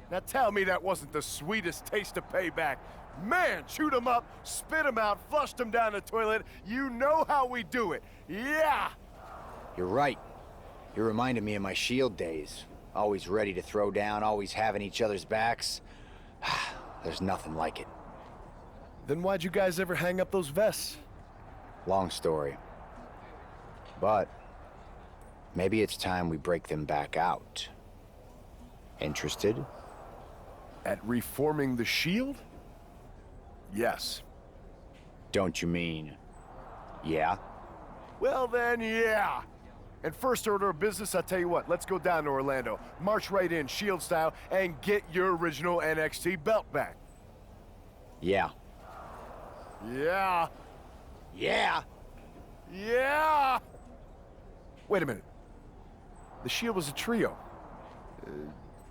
Now tell me that wasn't the sweetest taste of payback. Man, shoot 'em up, spit 'em out, flushed 'em down the toilet. You know how we do it. Yeah! You're right. You reminded me of my Shield days. Always ready to throw down, always having each other's backs. There's nothing like it. Then why'd you guys ever hang up those vests? Long story. But maybe it's time we break them back out. Interested? At reforming the Shield? Yes. Don't you mean, yeah? Well then, yeah. And first order of business, I'll tell you what, let's go down to Orlando, march right in, Shield style, and get your original NXT belt back. Yeah. Yeah. Yeah! Yeah! Wait a minute. The Shield was a trio.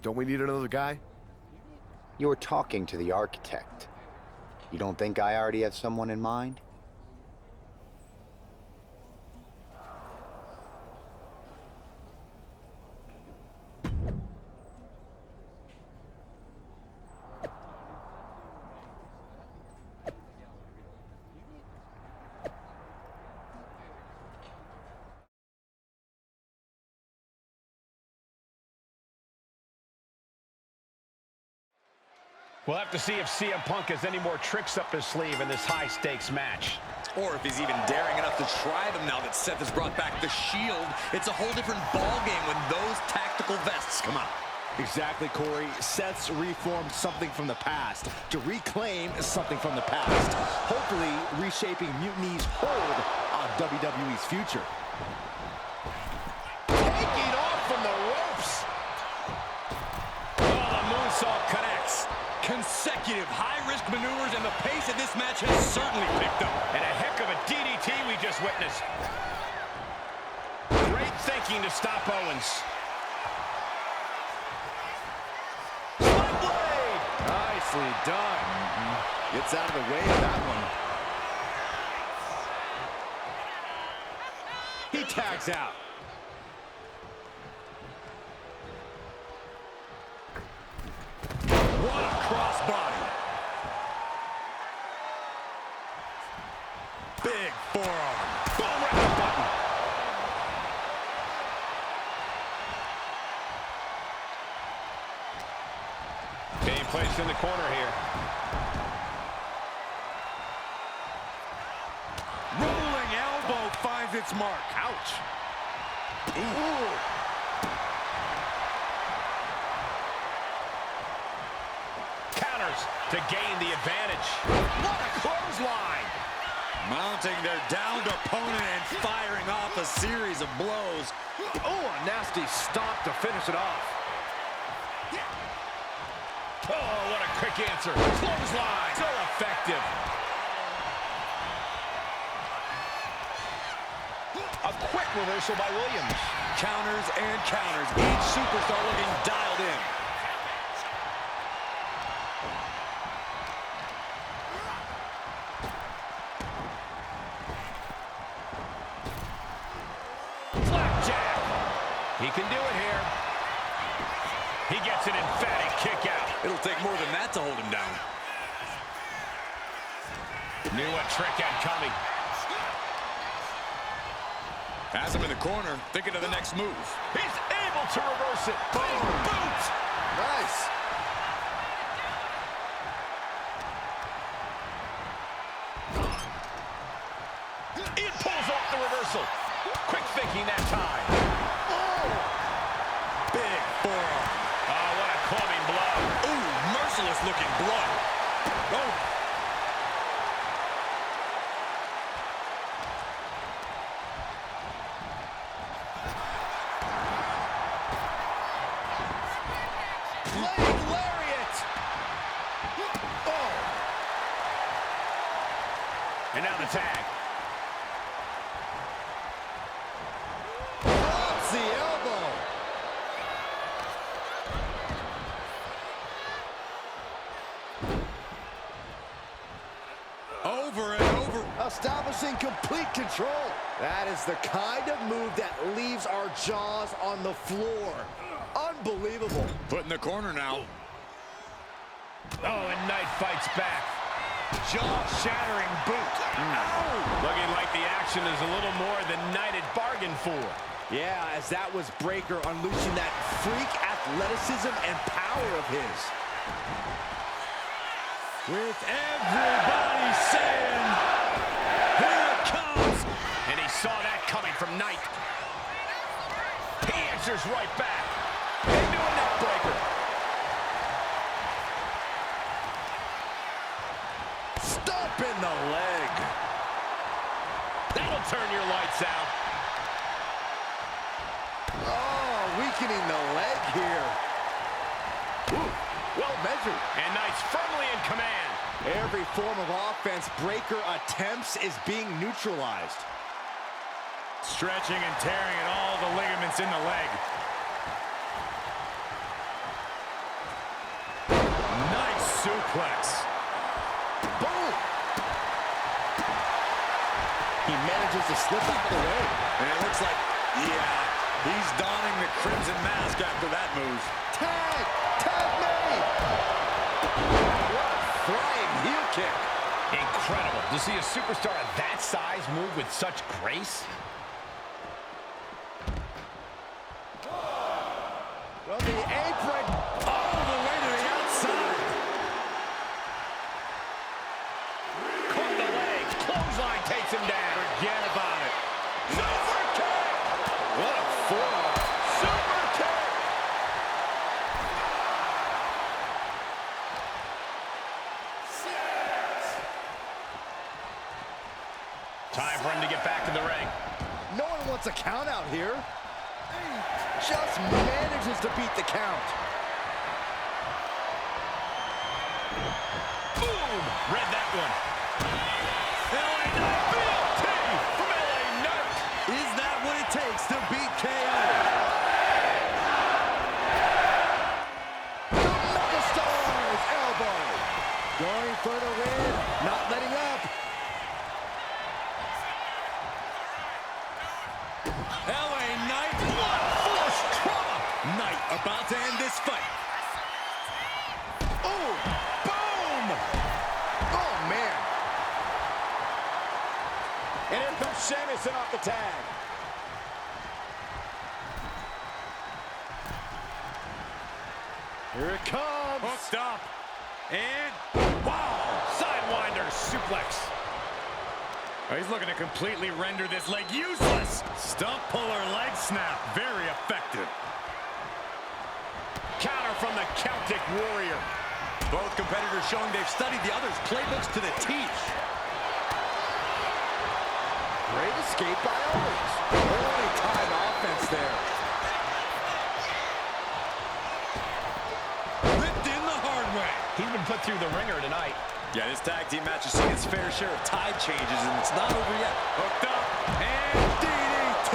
Don't we need another guy? You're talking to the architect. You don't think I already have someone in mind? We'll have to see if CM Punk has any more tricks up his sleeve in this high-stakes match. Or if he's even daring enough to try them now that Seth has brought back the Shield. It's a whole different ballgame when those tactical vests come out. Exactly, Corey. Seth's reformed something from the past to reclaim something from the past. Hopefully reshaping Mutiny's hold on WWE's future. Taking off from the ropes. Oh, the moonsault connects. Consecutive high-risk maneuvers, and the pace of this match has certainly picked up. And a heck of a DDT we just witnessed. Great thinking to stop Owens. Blade! Nicely done. Gets out of the way of that one. He tags out. What a crossbody. Big forearm. Boom, right the button. Being placed in the corner here. Rolling elbow finds its mark. Ouch. Ooh. Counters to gain the advantage. What a clothesline. Mounting their downed opponent and firing off a series of blows. Oh, a nasty stomp to finish it off. Oh, what a quick answer. Clothesline. So effective. A quick reversal by Williams. Counters and counters. Each superstar looking dialed in. Flapjack. He can do it here. He gets an emphatic kick out. It'll take more than that to hold him down. Knew what trick had coming. Has him in the corner, thinking of the next move. He's able to reverse it. Boom, boot. Nice. It pulls off the reversal. Quick thinking that time. Oh! Big forearm. Oh, what a clubbing blow. Ooh, merciless looking blow. Oh. Leg lariat. Oh. And now the tag. Drops the elbow. Over and over. Establishing complete control. That is the kind of move that leaves our jaws on the floor. Unbelievable. Put in the corner now. Oh, and Knight fights back. Jaw-shattering boot. Ow! Looking like the action is a little more than Knight had bargained for. Yeah, as that was Breakker unleashing that freak athleticism and power of his. With everybody saying, here it comes. And he saw that coming from Knight. He answers right back. Into a neck breaker. Stomp in the leg. That'll turn your lights out. Oh, weakening the leg here. Ooh, well measured. And Knight's firmly in command. Every form of offense Breakker attempts is being neutralized. Stretching and tearing at all the ligaments in the leg. Nice suplex. Boom! He manages to slip out of the way. And it looks like, yeah, he's donning the crimson mask after that move. Tag! Tag me! What a flying heel kick. Incredible to see a superstar of that size move with such grace. From the apron, all the way to the outside. Caught the leg. Clothesline takes him down. Forget about it. Super kick. What a forearm. Super kick. Time for him to get back in the ring. No one wants a count out here. He just manages to beat the count. Boom! Read that one. LA Knight BLT from LA Knight. Is that what it takes to beat KO? The Megastar's elbow. Going for the win, not letting up. LA Knight, what force trauma. Knight about to end this fight. Oh, boom! Oh, man. And here comes Sheamus off the tag. Here it comes. Hooked up. And, wow! Sidewinder suplex. Oh, he's looking to completely render this leg useless. Stump puller leg snap. Very effective. Counter from the Celtic Warrior. Both competitors showing they've studied the other's playbooks to the teeth. Great escape by Owens. Early time offense there. Ripped in the hard way. He's been put through the ringer tonight. Yeah, this tag team match has seen its fair share of tide changes, and it's not over yet. Hooked up. And DDT.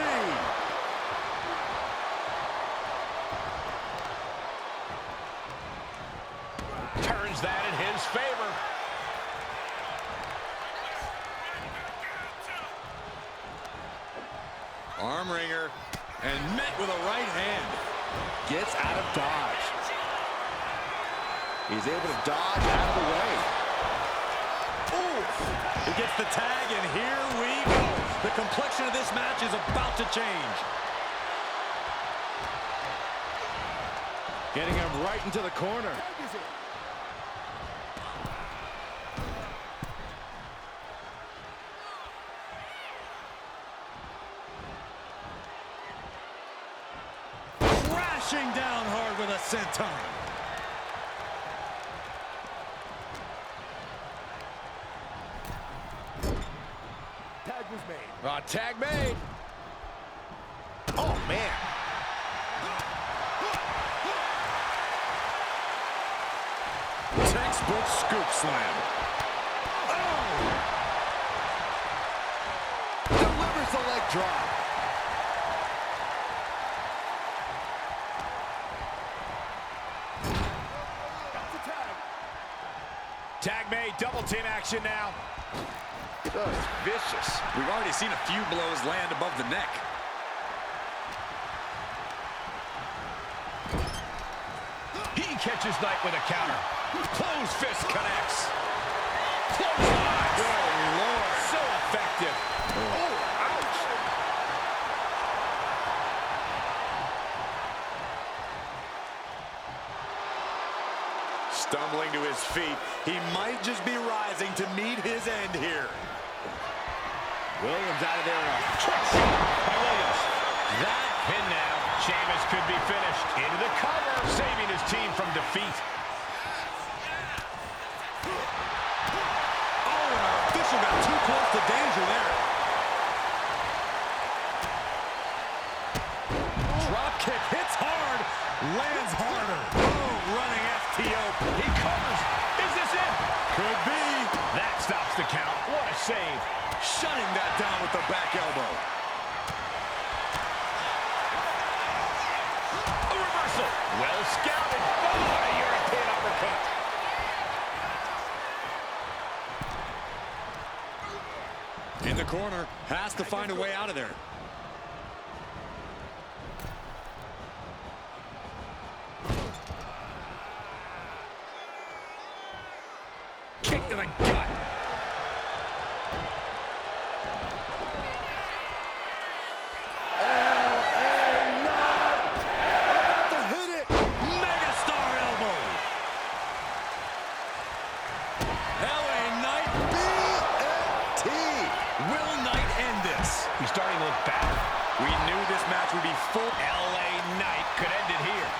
Turns that in his favor. Arm wringer, and met with a right hand. Gets out of dodge. He's able to dodge out of the way. Ooh! He gets the tag, and here we go. The complexion of this match is about to change. Getting him right into the corner. Crashing down hard with a senton. Tag was made. Tag made. Oh, man. Textbook scoop slam. Oh! Delivers the leg drop. That's a tag. Tag made. Double team action now. Just vicious. We've already seen a few blows land above the neck. He catches Knight with a counter. Closed fist connects. Clothesline. Good Lord. So effective. Oh, ouch. Stumbling to his feet. He might just be rising to meet his end here. Williams out of there in a trick shot by Williams. That pin now. Sheamus could be finished. Into the cover, saving his team from defeat. Oh, and our official got too close to danger there. Drop kick hits hard, lands harder. Oh, running FTO. He covers. Is this it? Could be. That stops the count. What a save. Shutting that down with the back elbow. A reversal. Well scouted. Oh, a European uppercut. In the corner, has to find a way out of there. Kick to the gut. He's starting to look back. We knew this match would be full. LA Knight could end it here.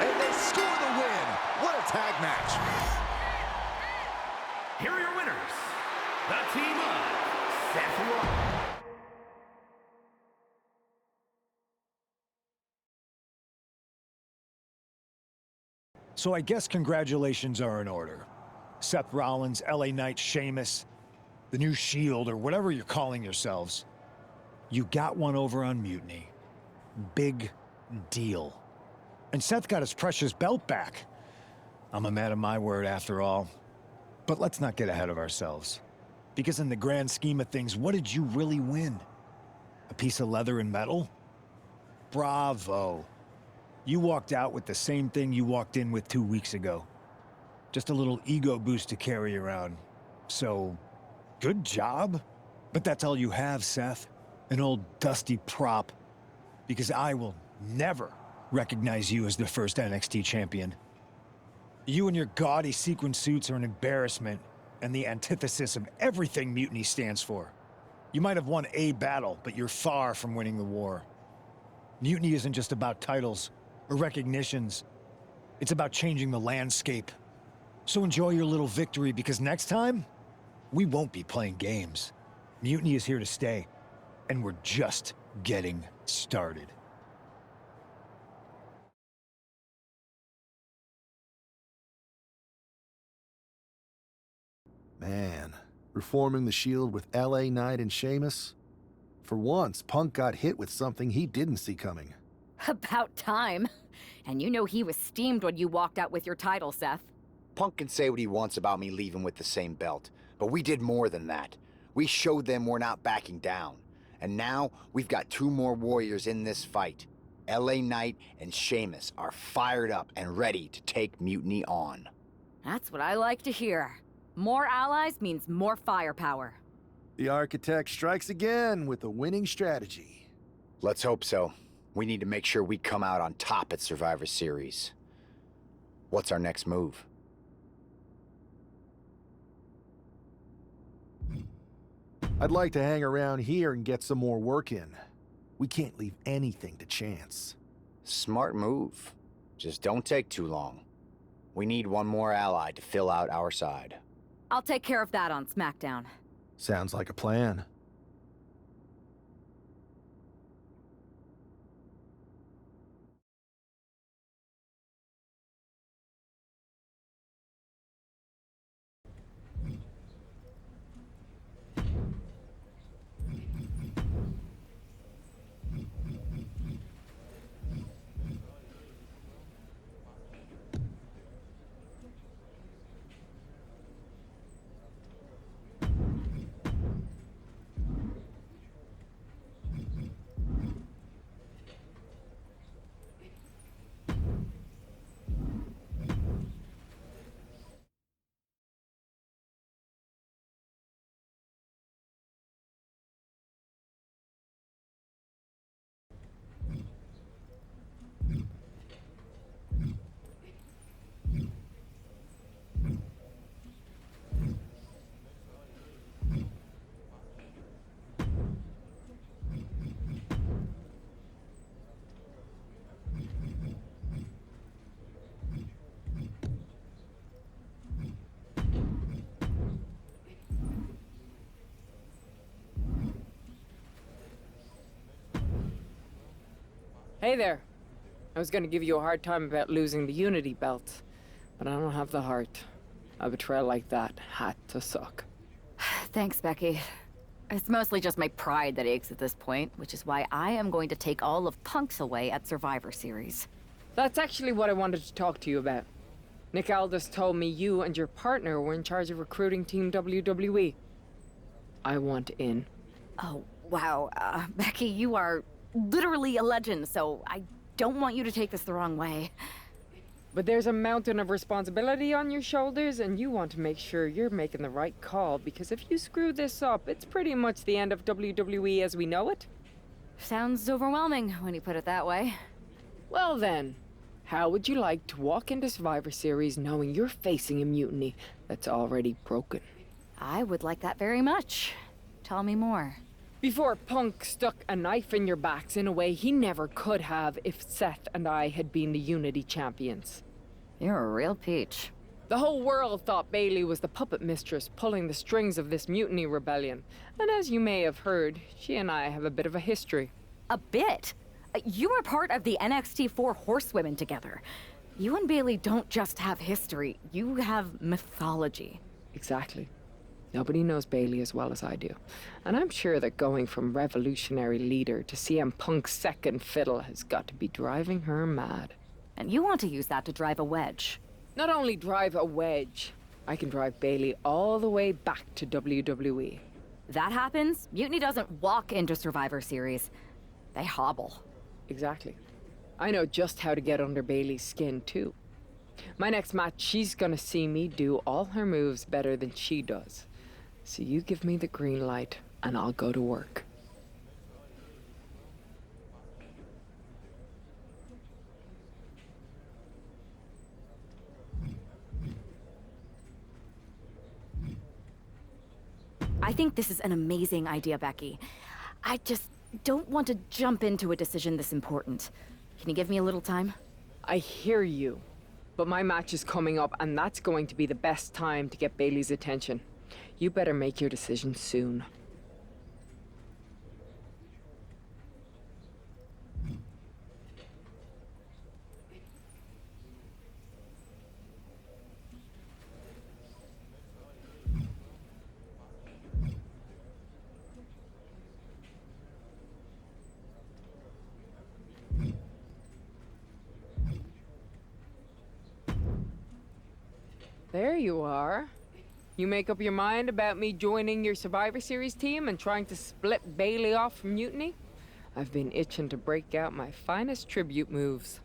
And they score the win. What a tag match. Here are your winners, the team of Seth Rollins. So I guess congratulations are in order. Seth Rollins, LA Knight, Sheamus, the new Shield, or whatever you're calling yourselves. You got one over on Mutiny. Big deal. And Seth got his precious belt back. I'm a man of my word after all. But let's not get ahead of ourselves. Because in the grand scheme of things, what did you really win? A piece of leather and metal? Bravo. You walked out with the same thing you walked in with 2 weeks ago. Just a little ego boost to carry around. So, good job. But that's all you have, Seth. An old dusty prop. Because I will never recognize you as the first NXT champion. You and your gaudy sequin suits are an embarrassment and the antithesis of everything Mutiny stands for. You might have won a battle, but you're far from winning the war. Mutiny isn't just about titles or recognitions. It's about changing the landscape. So enjoy your little victory, because next time, we won't be playing games. Mutiny is here to stay, and we're just getting started. Man, reforming the Shield with LA Knight and Sheamus? For once, Punk got hit with something he didn't see coming. About time. And you know he was steamed when you walked out with your title, Seth. Punk can say what he wants about me leaving with the same belt, but we did more than that. We showed them we're not backing down. And now, we've got 2 more warriors in this fight. LA Knight and Sheamus are fired up and ready to take Mutiny on. That's what I like to hear. More allies means more firepower. The Architect strikes again with a winning strategy. Let's hope so. We need to make sure we come out on top at Survivor Series. What's our next move? I'd like to hang around here and get some more work in. We can't leave anything to chance. Smart move. Just don't take too long. We need one more ally to fill out our side. I'll take care of that on SmackDown. Sounds like a plan. Hey there. I was gonna give you a hard time about losing the Unity belt, but I don't have the heart. A betrayal like that had to suck. Thanks, Becky. It's mostly just my pride that aches at this point, which is why I am going to take all of Punk's away at Survivor Series. That's actually what I wanted to talk to you about. Nick Aldis told me you and your partner were in charge of recruiting Team WWE. I want in. Oh, wow. Becky, you are literally a legend, so I don't want you to take this the wrong way. But there's a mountain of responsibility on your shoulders, and you want to make sure you're making the right call, because if you screw this up, it's pretty much the end of WWE as we know it. Sounds overwhelming when you put it that way. Well then, how would you like to walk into Survivor Series knowing you're facing a mutiny that's already broken? I would like that very much. Tell me more. Before Punk stuck a knife in your backs in a way he never could have if Seth and I had been the Unity champions. You're a real peach. The whole world thought Bailey was the puppet mistress pulling the strings of this mutiny rebellion. And as you may have heard, she and I have a bit of a history. A bit? You were part of the NXT 4 Horsewomen together. You and Bailey don't just have history, you have mythology. Exactly. Nobody knows Bailey as well as I do. And I'm sure that going from revolutionary leader to CM Punk's second fiddle has got to be driving her mad. And you want to use that to drive a wedge. Not only drive a wedge, I can drive Bailey all the way back to WWE. That happens, Mutiny doesn't walk into Survivor Series. They hobble. Exactly. I know just how to get under Bailey's skin, too. My next match, she's gonna see me do all her moves better than she does. So you give me the green light, and I'll go to work. I think this is an amazing idea, Becky. I just don't want to jump into a decision this important. Can you give me a little time? I hear you, but my match is coming up, and that's going to be the best time to get Bailey's attention. You better make your decision soon. There you are. You make up your mind about me joining your Survivor Series team and trying to split Bailey off from Mutiny? I've been itching to break out my finest tribute moves.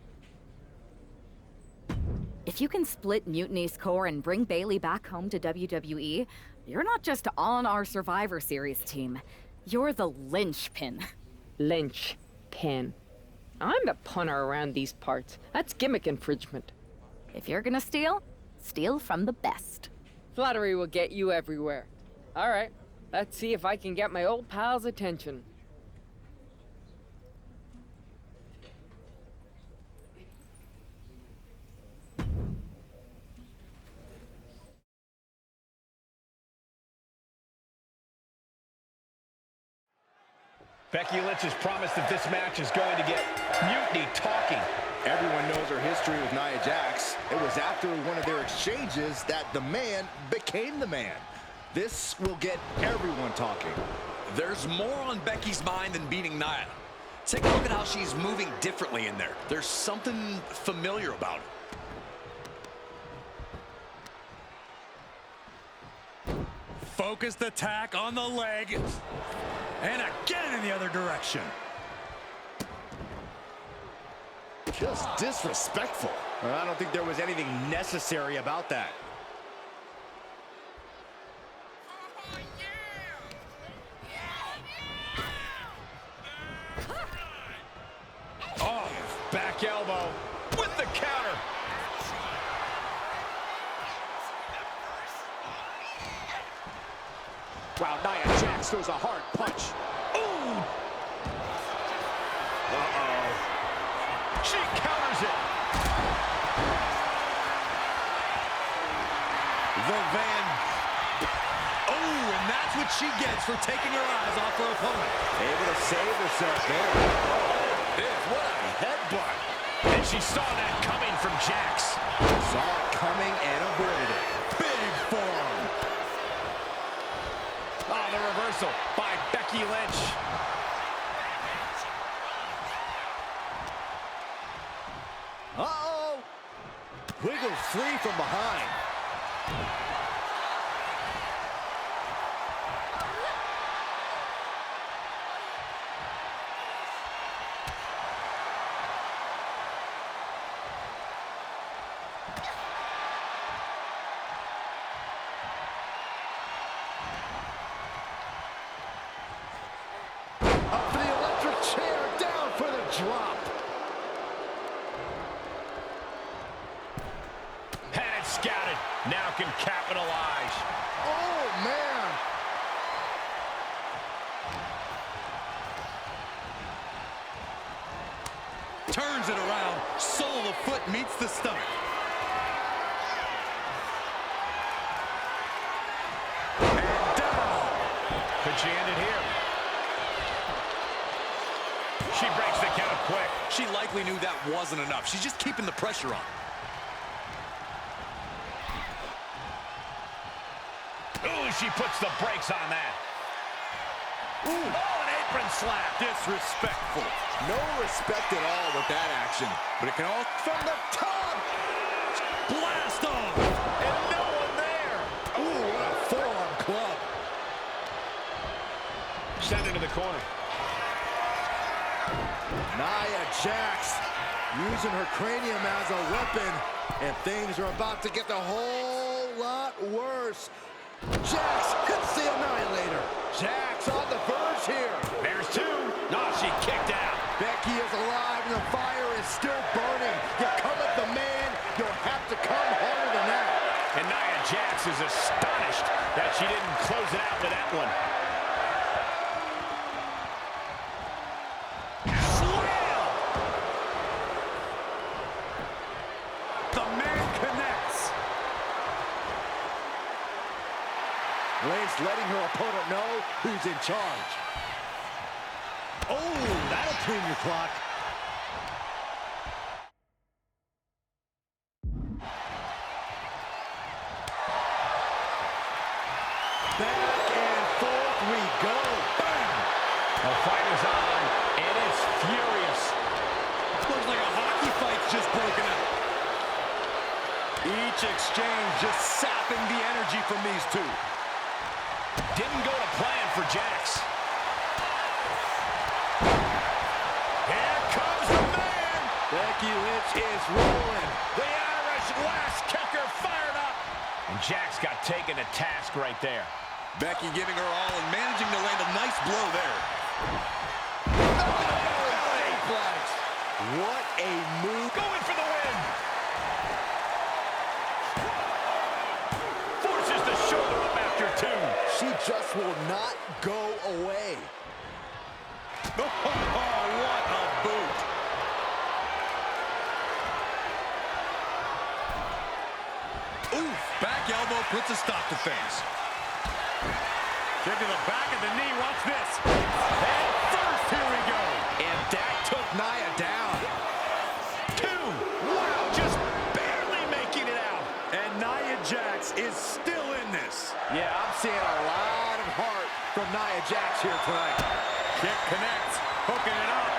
If you can split Mutiny's core and bring Bailey back home to WWE, you're not just on our Survivor Series team. You're the linchpin. Linchpin. I'm the punter around these parts. That's gimmick infringement. If you're gonna steal, steal from the best. Flattery will get you everywhere. All right, let's see if I can get my old pal's attention. Becky Lynch's promised that this match is going to get Mutiny talking. Everyone knows her history with Nia Jax. It was after one of their exchanges that the man became the man. This will get everyone talking. There's more on Becky's mind than beating Nia. Take a look at how she's moving differently in there. There's something familiar about it. Focused attack on the leg. And again in the other direction. Just disrespectful. I don't think there was anything necessary about that. Oh, back elbow with the counter. Wow, Nia Jax throws a hard punch. Ooh! Uh-oh. She counters it. The Van. Oh, and that's what she gets for taking her eyes off her opponent. Able to save herself there. What a head She saw that coming from Jax. Saw it coming and avoided it. Big forearm. Oh, the reversal by Becky Lynch. Uh-oh. Wiggles free from behind. Up for the electric chair, down for the drop. Had it scouted. Now can capitalize. Oh, man. Turns it around. Sole of the foot meets the stomach. And down. Could she end it here? She breaks the count quick. She likely knew that wasn't enough. She's just keeping the pressure on. Ooh, she puts the brakes on that. Ooh, oh, an apron slap. Disrespectful. No respect at all with that action. But it can all from the top. Blast off. And no one there. Ooh, what a forearm club. Send it to the corner. Nia Jax using her cranium as a weapon, and things are about to get a whole lot worse. Jax hits the Annihilator. Jax on the verge here. There's two. No, she kicked out. Becky is alive and the fire is still burning. You come at the man, you'll have to come harder than that. And Nia Jax is astonished that she didn't close it out with that one. Slam! The man connects. Lace letting her opponent know who's in charge. Oh, that'll clean your clock. Back and forth we go. Bang! The fight is on, and it's furious. Looks like a hockey fight's just broken out. Each exchange just sapping the energy from these two. Didn't go to plan for Jax. Here comes the man. Becky Lynch is rolling. The Irish last kicker fired up. And Jax got taken to task right there. Becky giving her all and managing to land a nice blow there. What a move. Going for the win. Forces the shoulder up after two. She just will not go away. Oh, what a boot. Oof, back elbow puts a stop to things. Kick to the back of the knee, watch this. And first, here we go. And that took Nia down. Two. Wow, just barely making it out. And Nia Jax is still in this. Yeah, I'm seeing a lot of heart from Nia Jax here tonight. Kick connects, hooking it up.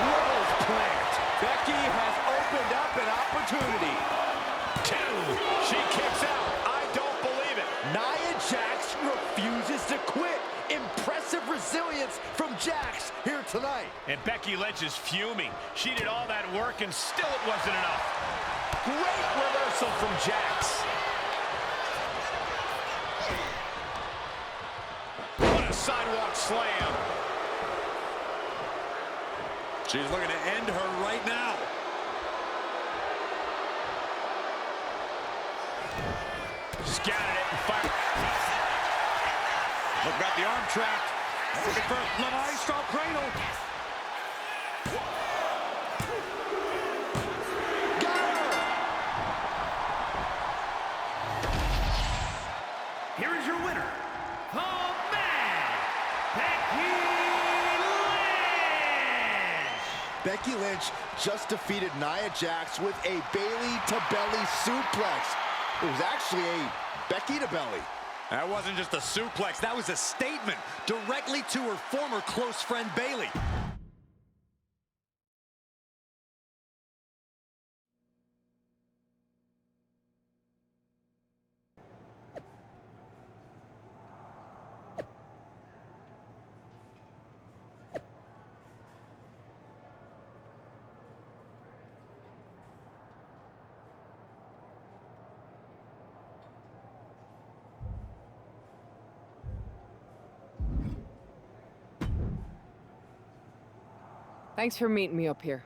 Rose plant. Becky has opened up an opportunity. Two. She kicks out. I don't believe it. Nia Jax refuses to quit. Impressive resilience from Jax here tonight. And Becky Lynch is fuming. She did all that work and still it wasn't enough. Great reversal from Jax. What a sidewalk slam. She's looking to end her right now. Scattered it and fired. Look, got the arm trapped. Looking for the maestro cradle. Here is your winner, the man, Becky Lynch. Becky Lynch just defeated Nia Jax with a Bayley-to-belly suplex. It was actually a Becky-to-belly. That wasn't just a suplex, that was a statement directly to her former close friend Bayley. Thanks for meeting me up here.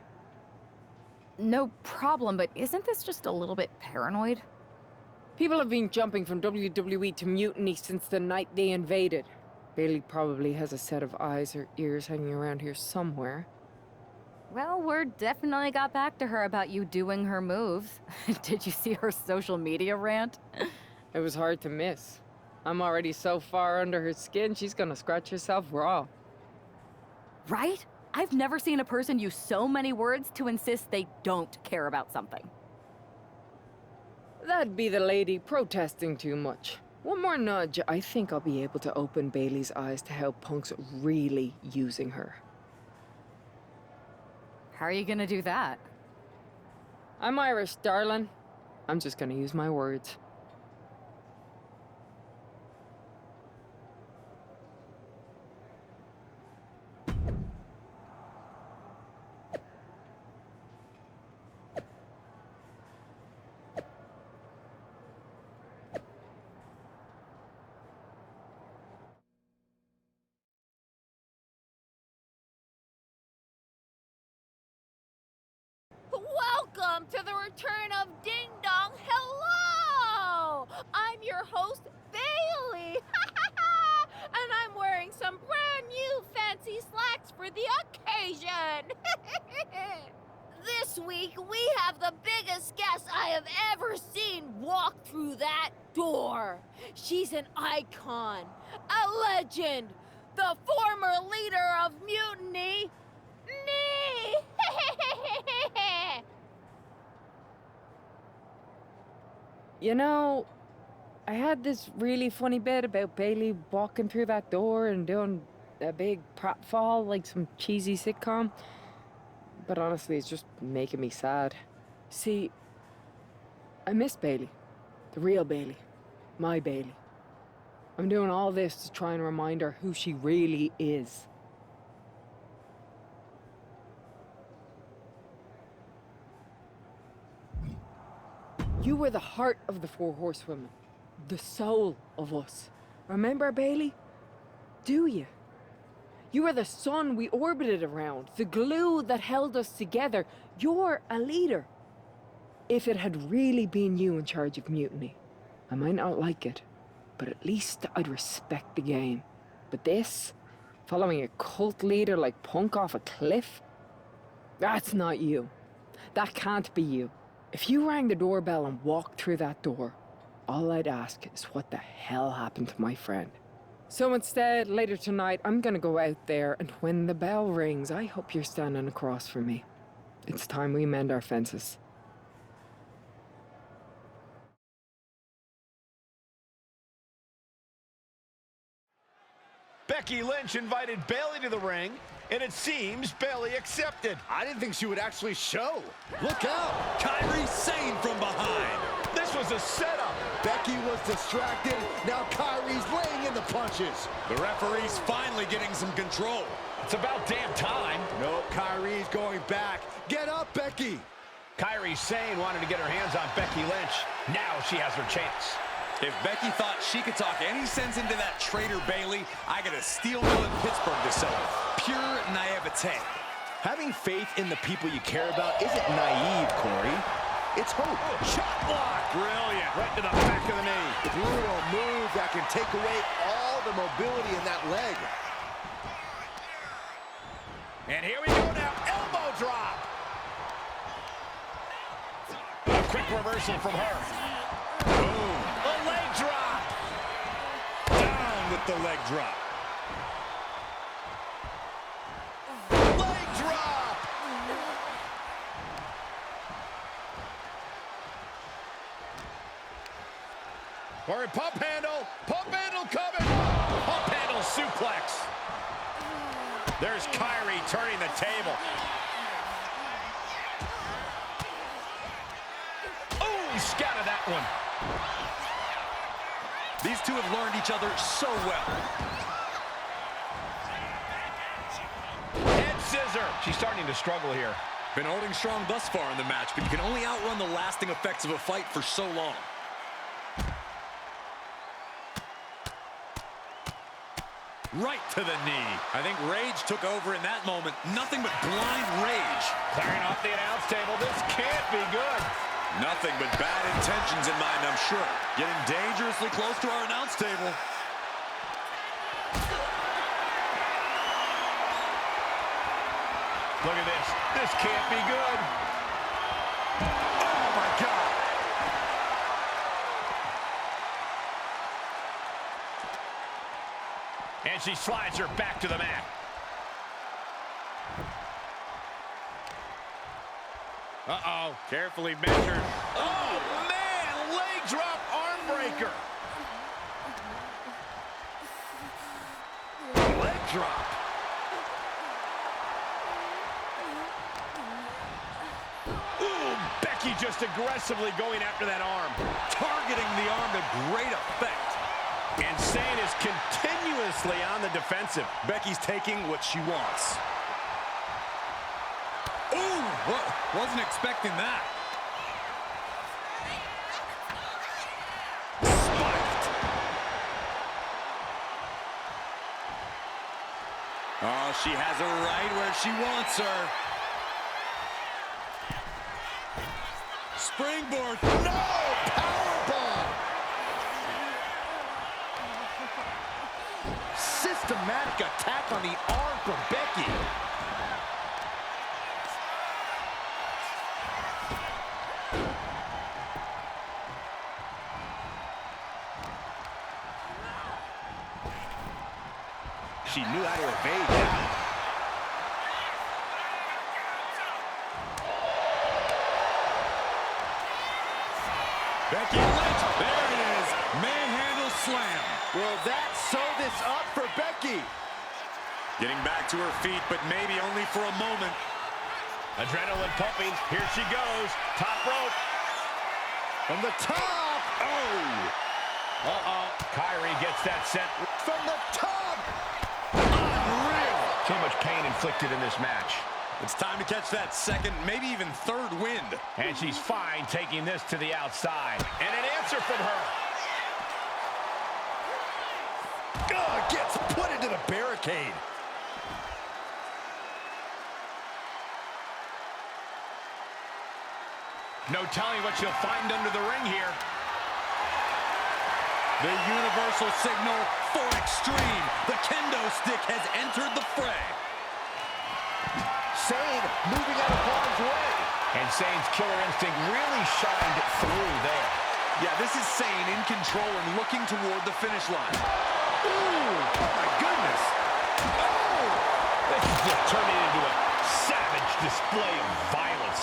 No problem, but isn't this just a little bit paranoid? People have been jumping from WWE to Mutiny since the night they invaded. Bayley probably has a set of eyes or ears hanging around here somewhere. Well, word definitely got back to her about you doing her moves. Did you see her social media rant? It was hard to miss. I'm already so far under her skin, she's gonna scratch herself raw. Right? I've never seen a person use so many words to insist they don't care about something. That'd be the lady protesting too much. One more nudge, I think I'll be able to open Bayley's eyes to how Punk's really using her. How are you gonna do that? I'm Irish, darling. I'm just gonna use my words. Welcome to the return of Ding Dong. Hello! I'm your host, Bayley. And I'm wearing some brand new fancy slacks for the occasion. This week, we have the biggest guest I have ever seen walk through that door. She's an icon, a legend, the former leader of Mutiny, me! You know, I had this really funny bit about Bayley walking through that door and doing a big pratfall like some cheesy sitcom. But honestly, it's just making me sad. See, I miss Bayley. The real Bayley. My Bayley. I'm doing all this to try and remind her who she really is. You were the heart of the Four Horsewomen. The soul of us. Remember, Bayley? Do you? You were the sun we orbited around. The glue that held us together. You're a leader. If it had really been you in charge of Mutiny, I might not like it, but at least I'd respect the game. But this, following a cult leader like Punk off a cliff, that's not you. That can't be you. If you rang the doorbell and walked through that door, all I'd ask is what the hell happened to my friend. So instead, later tonight, I'm gonna go out there, and when the bell rings, I hope you're standing across from me. It's time we mend our fences. Becky Lynch invited Bayley to the ring, and it seems Bayley accepted. I didn't think she would actually show. Look out! Kyrie Sane from behind. This was a setup. Becky was distracted. Now Kyrie's laying in the punches. The referee's finally getting some control. It's about damn time. Nope, Kyrie's going back. Get up, Becky! Kyrie Sane wanted to get her hands on Becky Lynch. Now she has her chance. If Becky thought she could talk any sense into that traitor Bayley, I got a steel mill in Pittsburgh to sell her. Pure naivete. Having faith in the people you care about isn't naive, Corey. It's hope. Shot block. Brilliant. Right to the back of the knee. Brutal move that can take away all the mobility in that leg. And here we go now. Elbow drop. A quick reversal from her. Boom. A leg drop. Down with the leg drop. Leg drop. Or a pump handle coming. Pump handle suplex. There's Kyrie turning the table. Oh, scattered that one. These two have learned each other so well. Head scissor. She's starting to struggle here. Been holding strong thus far in the match, but you can only outrun the lasting effects of a fight for so long. Right to the knee. I think rage took over in that moment. Nothing but blind rage. Clearing off the announce table. This can't be good. Nothing but bad intentions in mind, I'm sure. Getting dangerously close to our announce table. Look at this. This can't be good. Oh, my God. And she slides her back to the mat. Uh-oh. Carefully measured. Oh, man. Leg drop arm breaker. Leg drop. Ooh, Becky just aggressively going after that arm. Targeting the arm to great effect. And Sane is continuously on the defensive. Becky's taking what she wants. Ooh, wasn't expecting that. Spiked. Oh, she has her right where she wants her. Springboard. No! Powerbomb! Systematic attack on the arm from Becky. She knew how to evade that. Becky Lynch. There it is. Manhandle slam. Will that sew this up for Becky? Getting back to her feet, but maybe only for a moment. Adrenaline pumping. Here she goes. Top rope. From the top. Oh. Uh-oh. Kyrie gets that set. From the top. Unreal. Too much pain inflicted in this match. It's time to catch that second, maybe even third wind. And she's fine taking this to the outside. And an answer from her. Gets put into the barricade. No telling what she'll find under the ring here. The universal signal for extreme. The kendo stick has entered the fray. Sane moving out of harm's way. And Sane's killer instinct really shined through there. Yeah, this is Sane in control and looking toward the finish line. Ooh, oh my goodness. Oh! This is just turning into a savage display of violence.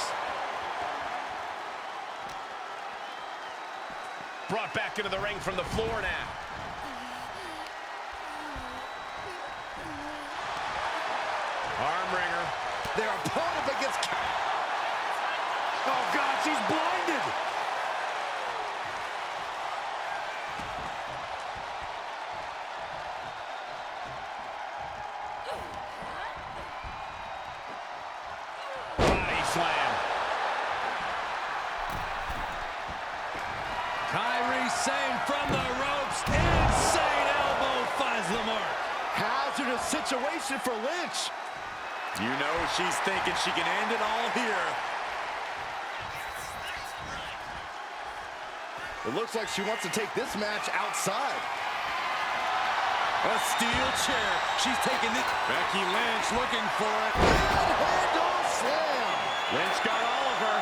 Brought back into the ring from the floor now. Arm wringer. Their opponent against... Oh, God, she's blinded. Body slam. Kyrie Sane from the ropes. Insane elbow finds the mark. Hazardous situation for Lynch. You know she's thinking she can end it all here. It looks like she wants to take this match outside. A steel chair. She's taking it. Becky Lynch looking for it. Manhandle slam. Lynch got all of her.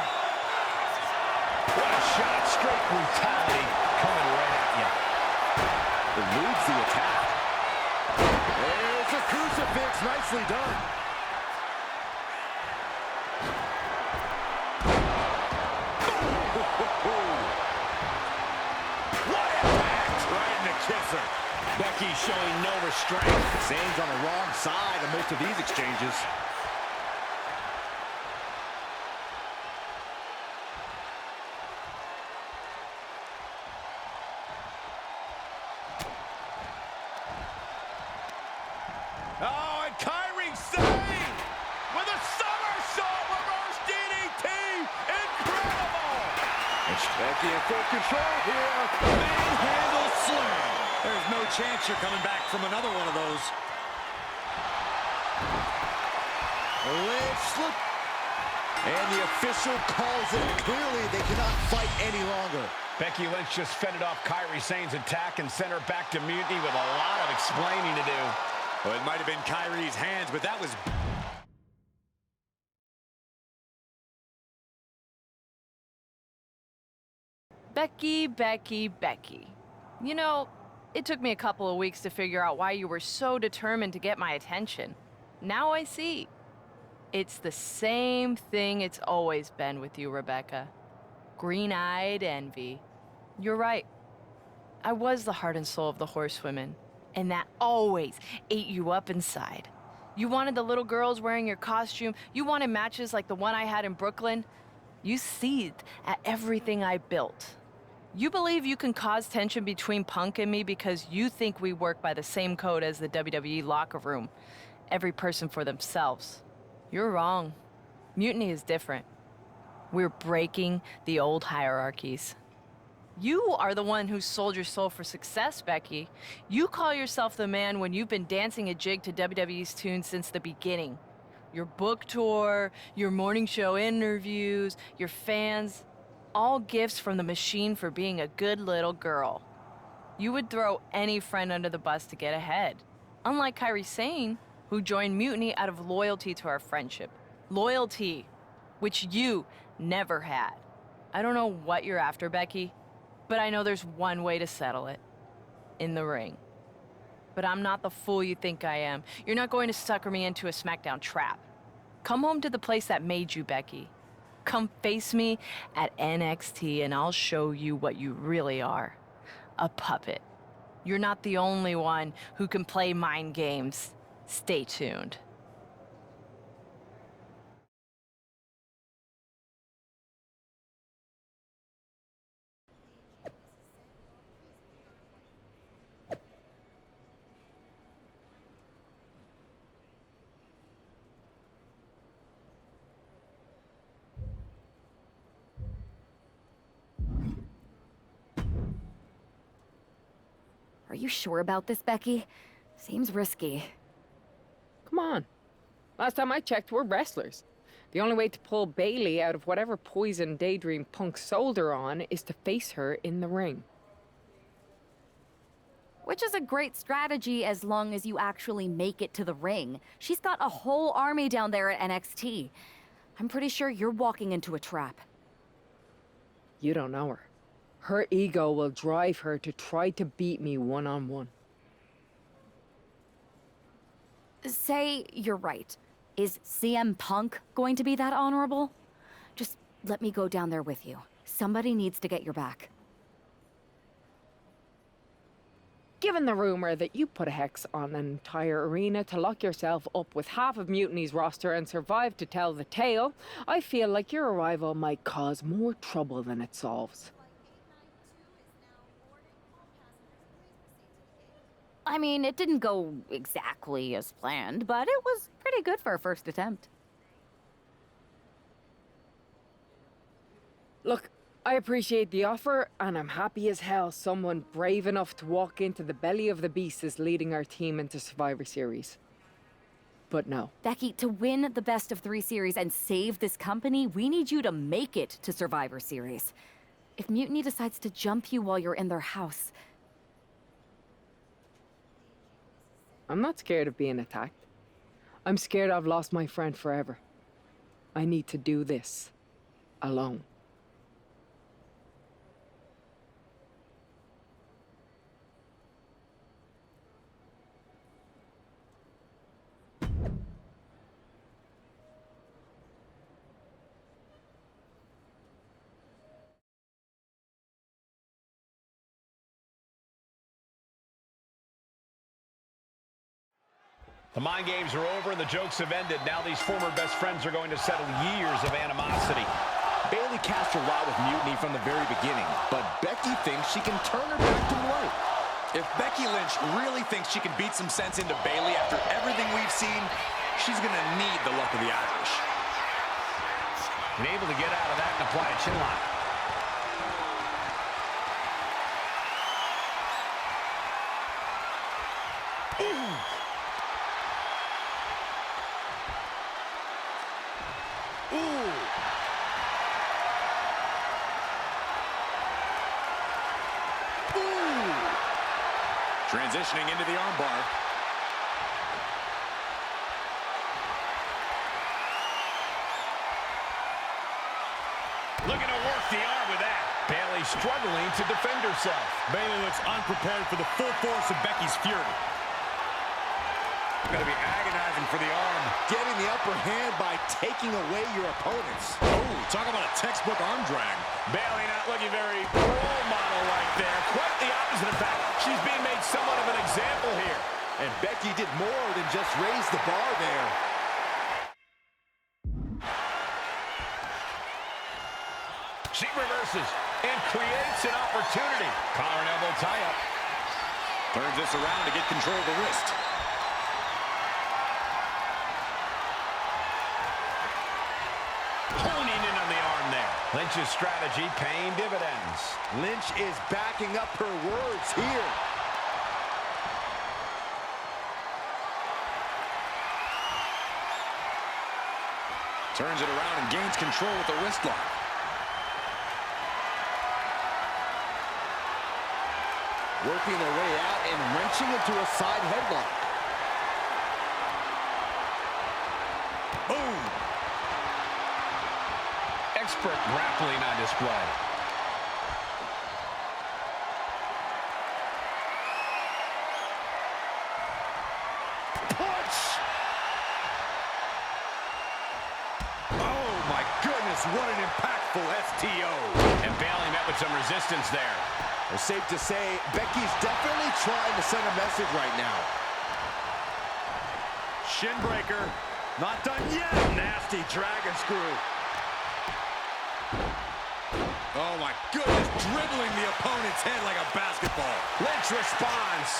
What a shot. Straight brutality coming right at you. Eludes the attack. There's a crucifix. Nicely done. What impact! kisser. Becky showing no restraint. Zayn's on the wrong side of most of these exchanges. Oh, and Kyrie Sane with a somersault reverse DDT. Incredible. And Becky in full control here. Manhandle slam. There's no chance you're coming back from another one of those. Lynch slip. And the official calls it. Clearly, they cannot fight any longer. Becky Lynch just fended off Kyrie Sane's attack and sent her back to mutiny with a lot of explaining to do. Well, it might have been Kyrie's hands, but that was... Becky, Becky, Becky. You know, it took me a couple of weeks to figure out why you were so determined to get my attention. Now I see. It's the same thing it's always been with you, Rebecca. Green-eyed envy. You're right. I was the heart and soul of the Horsewomen, and that always ate you up inside. You wanted the little girls wearing your costume. You wanted matches like the one I had in Brooklyn. You seethed at everything I built. You believe you can cause tension between Punk and me because you think we work by the same code as the WWE locker room. Every person for themselves. You're wrong. Mutiny is different. We're breaking the old hierarchies. You are the one who sold your soul for success, Becky. You call yourself the man when you've been dancing a jig to WWE's tune since the beginning. Your book tour, your morning show interviews, your fans, all gifts from the machine for being a good little girl. You would throw any friend under the bus to get ahead. Unlike Kyrie Sane, who joined Mutiny out of loyalty to our friendship. Loyalty, which you never had. I don't know what you're after, Becky, but I know there's one way to settle it. In the ring. But I'm not the fool you think I am. You're not going to sucker me into a SmackDown trap. Come home to the place that made you, Becky. Come face me at NXT and I'll show you what you really are. A puppet. You're not the only one who can play mind games. Stay tuned. Are you sure about this, Becky? Seems risky. Come on. Last time I checked, we're wrestlers. The only way to pull Bayley out of whatever poison daydream Punk sold her on is to face her in the ring. Which is a great strategy as long as you actually make it to the ring. She's got a whole army down there at NXT. I'm pretty sure you're walking into a trap. You don't know her. Her ego will drive her to try to beat me one-on-one. Say you're right. Is CM Punk going to be that honorable? Just let me go down there with you. Somebody needs to get your back. Given the rumor that you put a hex on an entire arena to lock yourself up with half of Mutiny's roster and survive to tell the tale, I feel like your arrival might cause more trouble than it solves. I mean, it didn't go exactly as planned, but it was pretty good for a first attempt. Look, I appreciate the offer, and I'm happy as hell someone brave enough to walk into the belly of the beast is leading our team into Survivor Series. But no. Becky, to win the best of 3 series and save this company, we need you to make it to Survivor Series. If Mutiny decides to jump you while you're in their house... I'm not scared of being attacked. I'm scared I've lost my friend forever. I need to do this alone. The mind games are over and the jokes have ended. Now these former best friends are going to settle years of animosity. Bayley cast her lot with mutiny from the very beginning, but Becky thinks she can turn her back to the light. If Becky Lynch really thinks she can beat some sense into Bayley after everything we've seen, she's going to need the luck of the Irish. And able to get out of that and apply a chin lock. Transitioning into the armbar. Looking to work the arm with that. Bayley struggling to defend herself. Bayley looks unprepared for the full force of Becky's fury. Going to be agonizing for the arm. Getting the upper hand by taking away your opponents. Oh, talk about a textbook arm drag. Bayley not looking very role model right there. Quite the opposite, in fact. She's being made somewhat of an example here. And Becky did more than just raise the bar there. She reverses and creates an opportunity. Collar and elbow tie-up. Turns this around to get control of the wrist. Honing in on the arm there. Lynch's strategy paying dividends. Lynch is backing up her words here. Turns it around and gains control with the wrist lock. Working their way out and wrenching into a side headlock. Boom! Expert grappling on display. Punch! Oh my goodness, what an impactful STO. And Bayley met with some resistance there. It's safe to say, Becky's definitely trying to send a message right now. Shin breaker. Not done yet. Nasty dragon screw. Oh my goodness, dribbling the opponent's head like a basketball. Lynch responds.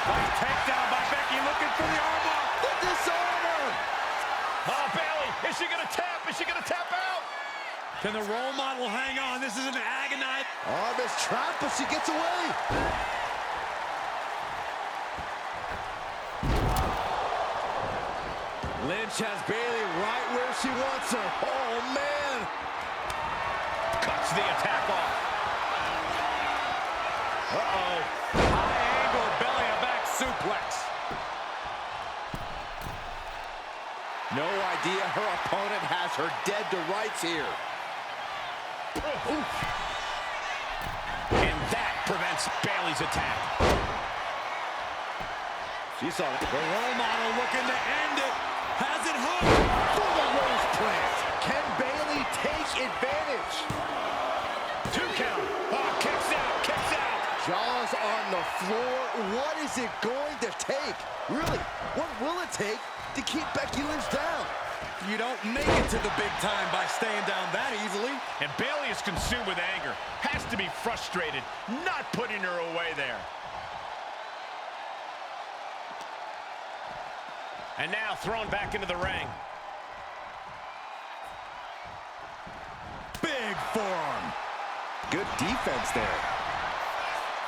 Nice takedown by Becky, looking for the armbar. The disarmer! Oh, Bayley, is she gonna tap? Is she gonna tap out? Can the role model hang on? This is an agonizing. Oh, this trap, but she gets away. Lynch has Bayley right where she wants her. Oh, man. Cuts the attack off. Uh-oh. High angle belly-to-back suplex. No idea her opponent has her dead to rights here. Oof. And that prevents Bayley's attack. She saw that. The role model looking to end it. Has it hooked. For the rose plant. Can Bayley take advantage? 2 count. Oh, kicks out, kicks out. Jaws on the floor. What is it going to take? Really, what will it take to keep Becky Lynch down? You don't make it to the big time by staying down that easily. And Bayley is consumed with anger. Has to be frustrated, not putting her away there. And now thrown back into the ring. Big forearm. Good defense there.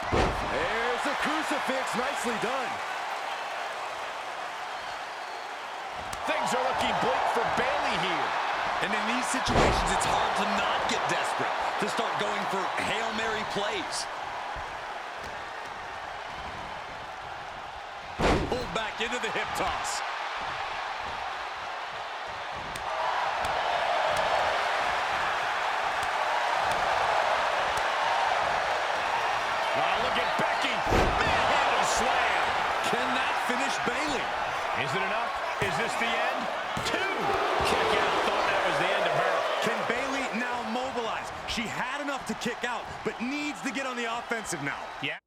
There's the crucifix. Nicely done. Things are looking bleak for Bayley here. And in these situations, it's hard to not get desperate, to start going for Hail Mary plays. Pulled back into the hip toss. Oh, look at Becky. Manhandle slam. Can that finish Bayley? Is it enough? Is this the end? 2. Kick out. Thought that was the end of her. Can Bayley now mobilize? She had enough to kick out, but needs to get on the offensive now. Yeah.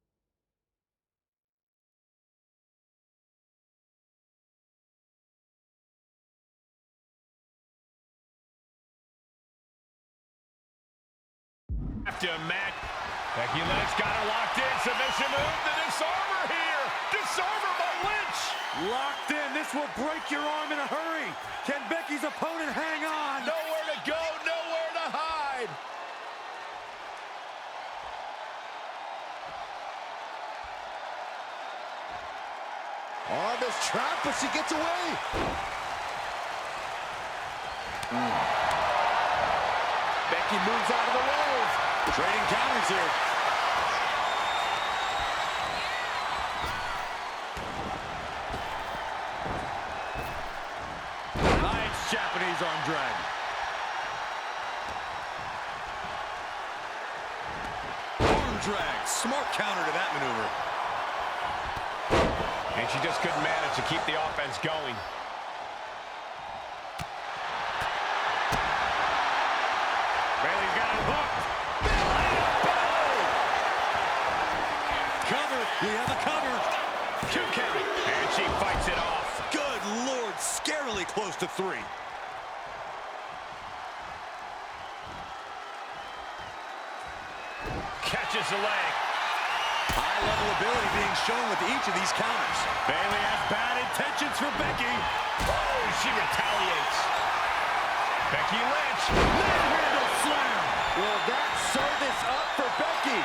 Have to match. Becky Lynch got her locked in. Submission move. The disarmer here. Disarmer by Lynch. Locked in. This will break your arm in a hurry. Can Becky's opponent hang on? Nowhere to go. Nowhere to hide. Arm is trapped, but she gets away. Becky moves out of the way. Trading counters here. Nice Japanese arm drag. Arm drag. Smart counter to that maneuver. And she just couldn't manage to keep the offense going. Bayley's got it hooked. Cover. We have a cover. 2 count. And she fights it off. Good Lord. Scarily close to 3. Catches the leg. High-level ability being shown with each of these counters. Bayley has bad intentions for Becky. Oh, she retaliates. Becky Lynch. Manhandle slam. Will that service up for Becky?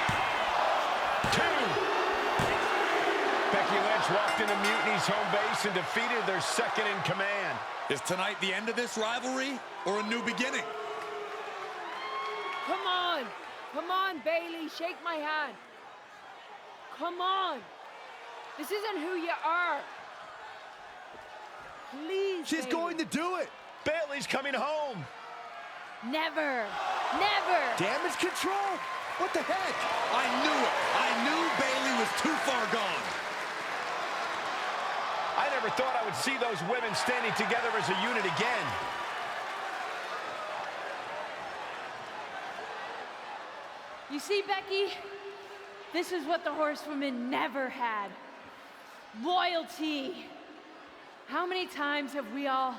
2. Becky Lynch walked into Mutiny's home base and defeated their second in command. Is tonight the end of this rivalry or a new beginning? Come on. Come on, Bayley. Shake my hand. Come on. This isn't who you are. Please, She's Bayley. going to do it. Bayley's coming home. Never. Never. Damage control? What the heck? I knew it. I knew Bayley was too far gone. I never thought I would see those women standing together as a unit again. You see, Becky? This is what the horsewomen never had. Loyalty. How many times have we all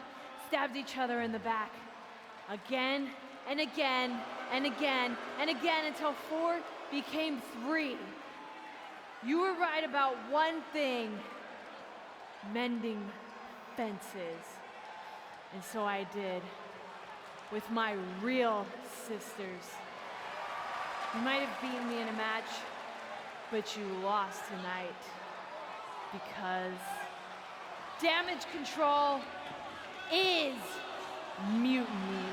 stabbed each other in the back? Again and again and again and again until 4 became 3. You were right about one thing. Mending fences. And so I did. With my real sisters. You might have beaten me in a match, but you lost tonight. Because damage control is mutiny.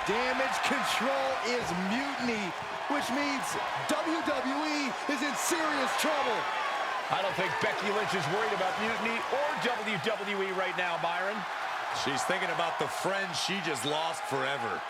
Damage control is mutiny, which means WWE is in serious trouble. I don't think Becky Lynch is worried about mutiny or WWE right now, Byron. She's thinking about the friend she just lost forever.